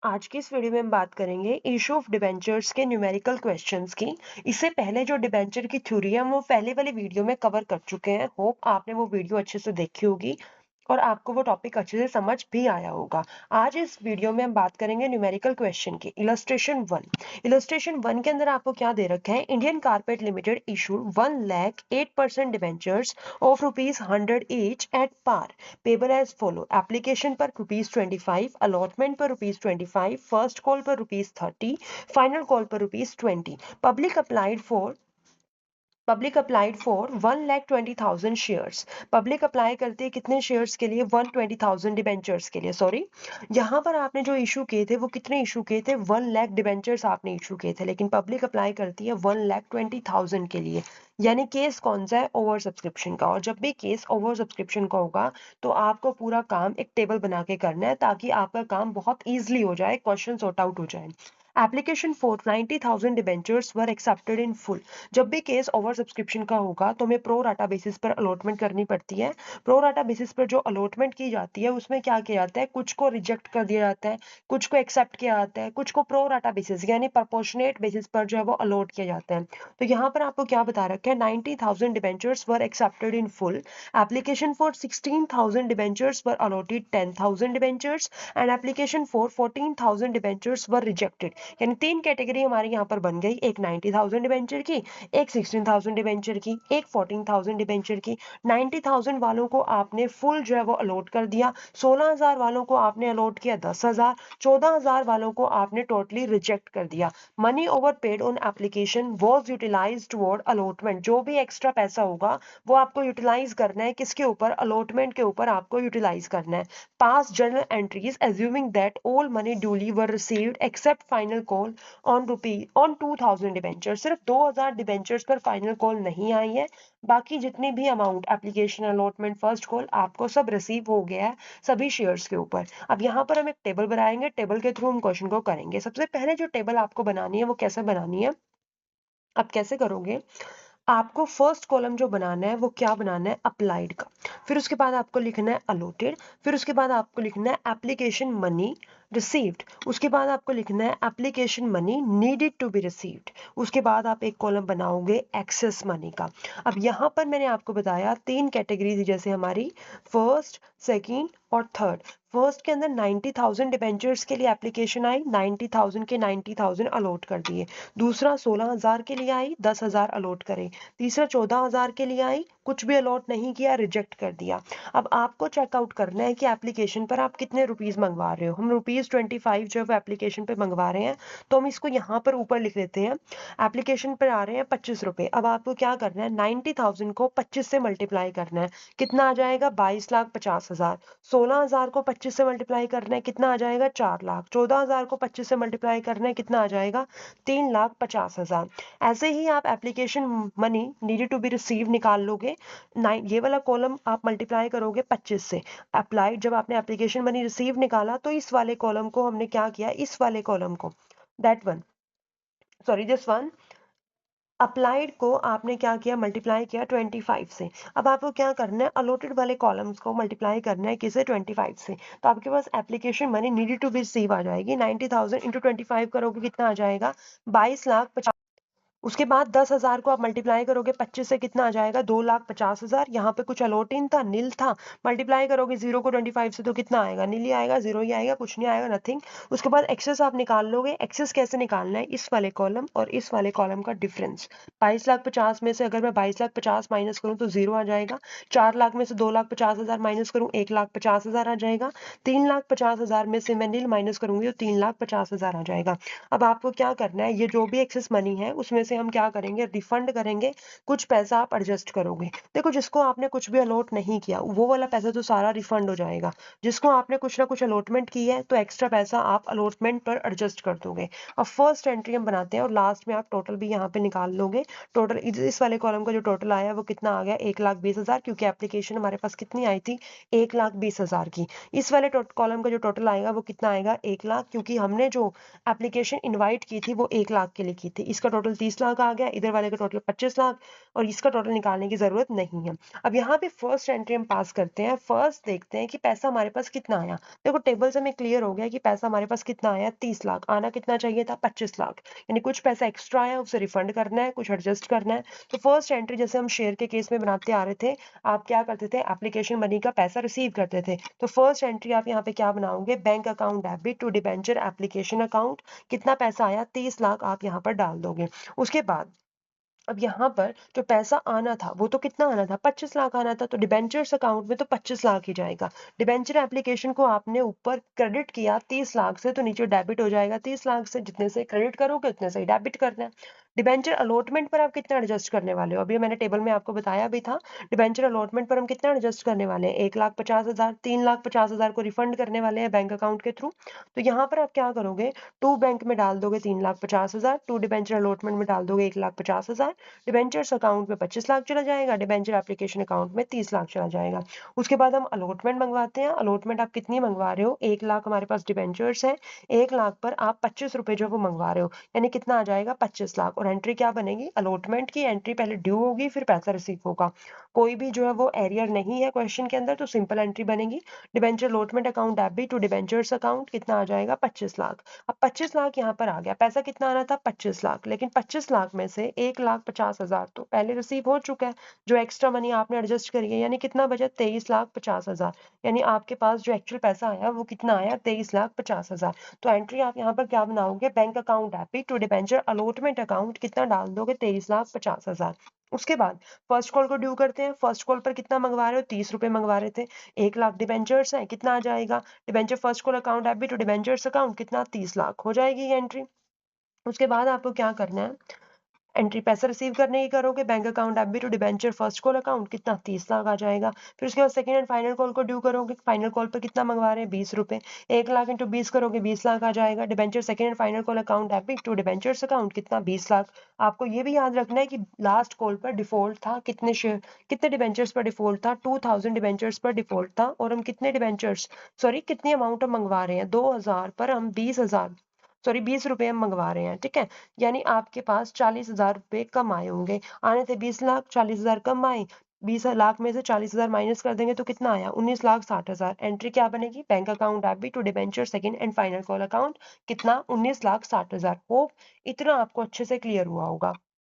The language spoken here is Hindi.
आज की इस वीडियो में हम बात करेंगे इशू ऑफ डिबेंचर्स के न्यूमेरिकल क्वेश्चंस की। इससे पहले जो डिबेंचर की थ्योरी है हम वो पहले वाली वीडियो में कवर कर चुके हैं। होप आपने वो वीडियो अच्छे से देखी होगी और आपको वो टॉपिक अच्छे से समझ भी आया होगा। आज इस वीडियो में हम बात करेंगे न्यूमेरिकल क्वेश्चन की। इलस्ट्रेशन 1 के अंदर आपको क्या दे रखा है? Indian carpet limited issued 1,08% debentures of ₹100 each at par, payable as follow. Application पर ₹25, अलॉटमेंट पर ₹25, फर्स्ट कॉल पर ₹30, फाइनल कॉल पर ₹20। Public applied for 1,20,000 shares. Public apply करती है कितने शेयर्स के लिए? 120,000 डिबेंचर्स के लिए। सॉरी, यहाँ पर आपने जो इशू किए थे वो कितने इशू किए थे? 1,00,000 डिबेंचर्स आपने इशू किए थे, लेकिन पब्लिक अप्लाई करती है 1,20,000 के लिए। यानी केस कौन सा है? ओवर सब्सक्रिप्शन का। और जब भी केस ओवर सब्सक्रिप्शन का होगा तो आपको पूरा काम एक टेबल बना के करना है ताकि आपका काम बहुत ईजिली हो जाए, क्वेश्चन सॉर्ट आउट हो जाए। Application for 90,000 debentures were accepted in full. जब भी केस ओवर सब्सक्रिप्शन का होगा तो हमें प्रो राटा बेसिस पर अलॉटमेंट करनी पड़ती है। प्रो राटा बेसिस पर जो अलॉटमेंट की जाती है उसमें क्या किया जाता है? कुछ को रिजेक्ट कर दिया जाता है, कुछ को एक्सेप्ट किया जाता है, कुछ को प्रो राटा बेसिस यानी प्रपोर्शनेट बेसिस पर जो है वो अलॉट किया जाता है। तो यहाँ पर आपको क्या बता रखा है? 90,000 debentures were accepted in full. Application for 16,000 debentures were allotted 10,000 debentures and application for 14,000 debentures were rejected. यानी तीन कैटेगरी हमारी यहाँ पर बन गई, एक 90,000 डिबेंचर की, एक 16,000 डिबेंचर की, एक 14,000 डिबेंचर की। 90,000 वालों को आपने फुल जो है वो अलॉट कर दिया, 16,000 वालों को आपने अलॉट किया 10,000, 14,000 वालों को आपने टोटली रिजेक्ट कर दिया। Money over paid on application was utilise toward allotment. जो भी एक्स्ट्रा पैसा होगा वो आपको यूटिलाइज करना है, किसके ऊपर? अलॉटमेंट के ऊपर आपको यूटिलाइज करना है। पास journal entries assuming that all money duly were received accept final call on 2,000 debenture. सिर्फ 2,000 डिबेंचर्स पर फाइनल कॉल नहीं आई है, बाकी जितनी भी amount application, allotment, first call आपको सब रिसीव हो गया है सभी शेयर्स के ऊपर। अब यहाँ पर हम एक टेबल बनाएंगे, टेबल के थ्रू हम क्वेश्चन को करेंगे। सबसे पहले जो टेबल आपको बनानी है वो कैसे बनानी है? अब कैसे करोगे? आपको फर्स्ट कॉलम जो बनाना है वो क्या बनाना है? अप्लाइड का। फिर उसके बाद आपको लिखना है अलॉटेड। फिर उसके बाद आपको लिखना है एप्लीकेशन मनी रिसीव्ड। उसके बाद आपको लिखना है application money needed to be received. उसके बाद आप एक कॉलम बनाओगे एक्सेस मनी का। अब यहाँ पर मैंने आपको बताया तीन कैटेगरी थी, जैसे हमारी फर्स्ट, सेकंड और थर्ड। फर्स्ट के अंदर 90,000 डिबेंचर्स के लिए एप्लीकेशन आई, 90,000 के 90,000 अलॉट कर दिए। दूसरा 16,000 के लिए आई, 10,000 अलॉट करे। तीसरा 14,000 के लिए आई, कुछ भी अलॉट नहीं किया, रिजेक्ट कर दिया। अब आपको चेकआउट करना है कि एप्लीकेशन पर आप कितने रुपीस मंगवा रहे हो। हम ₹25 जो है एप्लीकेशन पे मंगवा रहे हैं, तो हम इसको यहाँ पर ऊपर लिख लेते हैं। एप्लीकेशन पर आ रहे हैं ₹25। अब आपको क्या करना है? 90,000 को 25 से मल्टीप्लाई करना है। कितना आ जाएगा? 22,50,000। 16,000 को 25 से मल्टीप्लाई करना है, कितना आ जाएगा? 4 लाख। 14,000 को 25 से मल्टीप्लाई करना है, कितना आ जाएगा? 3,50,000। ऐसे ही आप application money needed to be receive निकाल लोगे। ये वाला कॉलम आप मल्टीप्लाई करोगे 25 से। अप्लाइड, जब आपने एप्लीकेशन मनी रिसीव निकाला तो इस वाले कॉलम को हमने क्या किया? इस वाले कॉलम को, that one, sorry this one, applied को आपने क्या किया? मल्टीप्लाई किया 25 से। अब आपको क्या करना है? अलॉटेड वाले कॉलम्स को मल्टीप्लाई करना है किसे? 25 से। तो आपके पास application money needed to be receive आ जाएगी। 90,000 इंटू 25 करोगे, कितना आ जाएगा? 22,50,000। उसके बाद 10,000 को आप मल्टीप्लाई करोगे 25 से, कितना आ जाएगा? 2,50,000। यहाँ पे कुछ अलॉटिंग था, नील था। मल्टीप्लाई करोगे 0 को 25 से तो कितना आएगा? नील ही आएगा, जीरो ही आएगा, कुछ नहीं आएगा, नथिंग। उसके बाद एक्सेस आप निकाल लोगे। एक्सेस कैसे निकालना है? इस वाले कॉलम और इस वाले कॉलम का डिफरेंस। 22,50,000 में से अगर मैं 22,50,000 माइनस करूँ तो 0 आ जाएगा। 4 लाख में से 2,50,000 माइनस करूँ, 1,50,000 आ जाएगा। 3,50,000 में से मैं नील माइनस करूंगी तो 3,50,000 आ जाएगा। अब आपको क्या करना है? ये जो भी एक्सेस मनी है उसमें से हम क्या करेंगे? रिफंड करेंगे। कुछ पैसा आप एडजस्ट करोगे। देखो, जिसको आपने कुछ भी अलॉट नहीं किया वो वाला पैसा तो सारा रिफंड हो जाएगा। जिसको आपने कुछ ना कुछ अलॉटमेंट की है तो एक्स्ट्रा पैसा आप अलॉटमेंट पर एडजस्ट कर दोगे। अब फर्स्ट एंट्री हम बनाते हैं और लास्ट में आप टोटल भी यहाँ पे निकाल लोगे। टोटल इस वाले कॉलम का जो टोटल आया वो कितना आ गया? 1,20,000, क्योंकि एप्लीकेशन हमारे पास कितनी आई थी? 1,20,000 की। इस वाले कॉलम का जो टोटल आएगा वो कितना आएगा? 1 लाख, क्योंकि हमने जो एप्लीकेशन इनवाइट की थी वो 1 लाख के लिए की थी। इसका टोटल 30 लाख आ गया, इधर वाले का टोटल 25 लाख और इसका टोटल निकालने की जरूरत नहीं है। अब यहाँ पे फर्स्ट एंट्री हम पास करते हैं, फर्स्ट देखते हैं कि पैसा हमारे पास कितना आया। देखो टेबल से हमें क्लियर हो गया कि पैसा हमारे पास कितना आया, 30 लाख। आना कितना चाहिए था, 25 लाख। यानी कुछ पैसा एक्स्ट्रा आया, उसे रिफंड करना है, कुछ एडजस्ट करना है। तो फर्स्ट एंट्री जैसे हम शेयर के केस में बनाते आ रहे थे, आप क्या करते थे, एप्लीकेशन मनी का पैसा रिसीव करते थे। तो फर्स्ट एंट्री आप यहाँ पे क्या बनाओगे, bank account debit to debenture application account. कितना पैसा आया, 30 लाख आप यहाँ पर डाल दोगे। उसके बाद अब यहाँ पर जो पैसा आना था वो तो कितना आना था, 25 लाख आना था। तो डिबेंचर्स अकाउंट में तो 25 लाख ही जाएगा। डिबेंचर एप्लीकेशन को आपने ऊपर क्रेडिट किया 30 लाख से, तो नीचे डेबिट हो जाएगा 30 लाख से। जितने से क्रेडिट करोगे उतने से ही डेबिट करना है। डिबेंचर अलॉटमेंट पर आप कितना एडजस्ट करने वाले हो, अभी मैंने टेबल में आपको बताया भी था। डिबेंचर अलॉटमेंट पर हम कितना एडजस्ट करने वाले हैं, 1,50,000, 3,50,000 को रिफंड करने वाले हैं बैंक अकाउंट के थ्रू। तो यहाँ पर आप क्या करोगे, टू बैंक में डाल दोगे 3,50,000, टू डिबेंचर अलॉटमेंट में डाल दोगे 1,50,000। डिबेंचर्स अकाउंट में 25 लाख चला जाएगा, डिबेंचर एप्लीकेशन अकाउंट में 30 लाख चला जाएगा। उसके बाद हम अलॉटमेंट मंगवाते हैं। अलॉटमेंट आप कितनी मंगवा रहे हो, 1 लाख हमारे पास डिबेंचर्स है, 1 लाख पर आप 25 रुपए जो वो मंगवा रहे हो, यानी कितना आ जाएगा, 25 लाख। और एंट्री क्या बनेगी, अलॉटमेंट की एंट्री पहले ड्यू होगी फिर पैसा रिसीव होगा। कोई भी जो है वो एरियर नहीं है क्वेश्चन के अंदर, तो सिंपल एंट्री बनेगी। Debenture allotment account debit to debentures account, कितना आ जाएगा, 25 लाख। अब 25 लाख यहाँ पर आ गया, पैसा कितना आना था, 25 लाख। लेकिन 25 लाख में से 1,50,000 तो पहले रिसीव हो चुका है, जो एक्स्ट्रा मनी आपने एडजस्ट करी है, यानी कितना बचा, 23,50,000। यानी आपके पास जो एक्चुअल पैसा आया वो कितना आया, 23,50,000। तो एंट्री आप यहाँ पर क्या बनाओगे, bank account debit to debenture allotment account, कितना डाल दोगे, 23,50,000। उसके बाद फर्स्ट कॉल को ड्यू करते हैं। फर्स्ट कॉल पर कितना मंगवा रहे हो, 30 रुपए मंगवा रहे थे, 1 लाख डिबेंचर्स है, कितना आ जाएगा, debenture first call account debit to debentures account, कितना, 30 लाख हो जाएगी ये एंट्री। उसके बाद आपको क्या करना है, एंट्री पैसा रिसीव करने की करोगे, bank account debit to debenture first call account, कितना, 30 लाख आ जाएगा। फिर उसके बाद सेकंड एंड फाइनल कॉल को ड्यू करोगे, फाइनल कॉल पर कितना मंगवा रहे हैं, 20 रुपए, 1 लाख इंटू 20 करोगे, 20 लाख आ जाएगा। Debenture second and final call account debit to debentures account, कितना, 20 लाख। आपको ये भी याद रखना है कि लास्ट कॉल पर डिफॉल्ट था कितने शेयर, कितने डिबेंचर्स पर डिफॉल्ट था, 2000 डिबेंचर्स पर डिफॉल्ट था। और हम कितने डिबेंचर्स, सॉरी कितनी अमाउंट हम मंगवा रहे हैं, 2000 पर हम 20,000, सॉरी 20 रुपए हम मंगवा रहे हैं, ठीक है। यानी आपके पास 40,000 रुपए कम आए होंगे, आने थे 20 लाख, 40,000 कम आए। 20 लाख में से 40,000 माइनस कर देंगे तो कितना आया, 19,60,000। एंट्री क्या बनेगी, bank account debit to debenture second and final call account, कितना, 19,60,000। होप इतना आपको अच्छे से क्लियर हुआ होगा।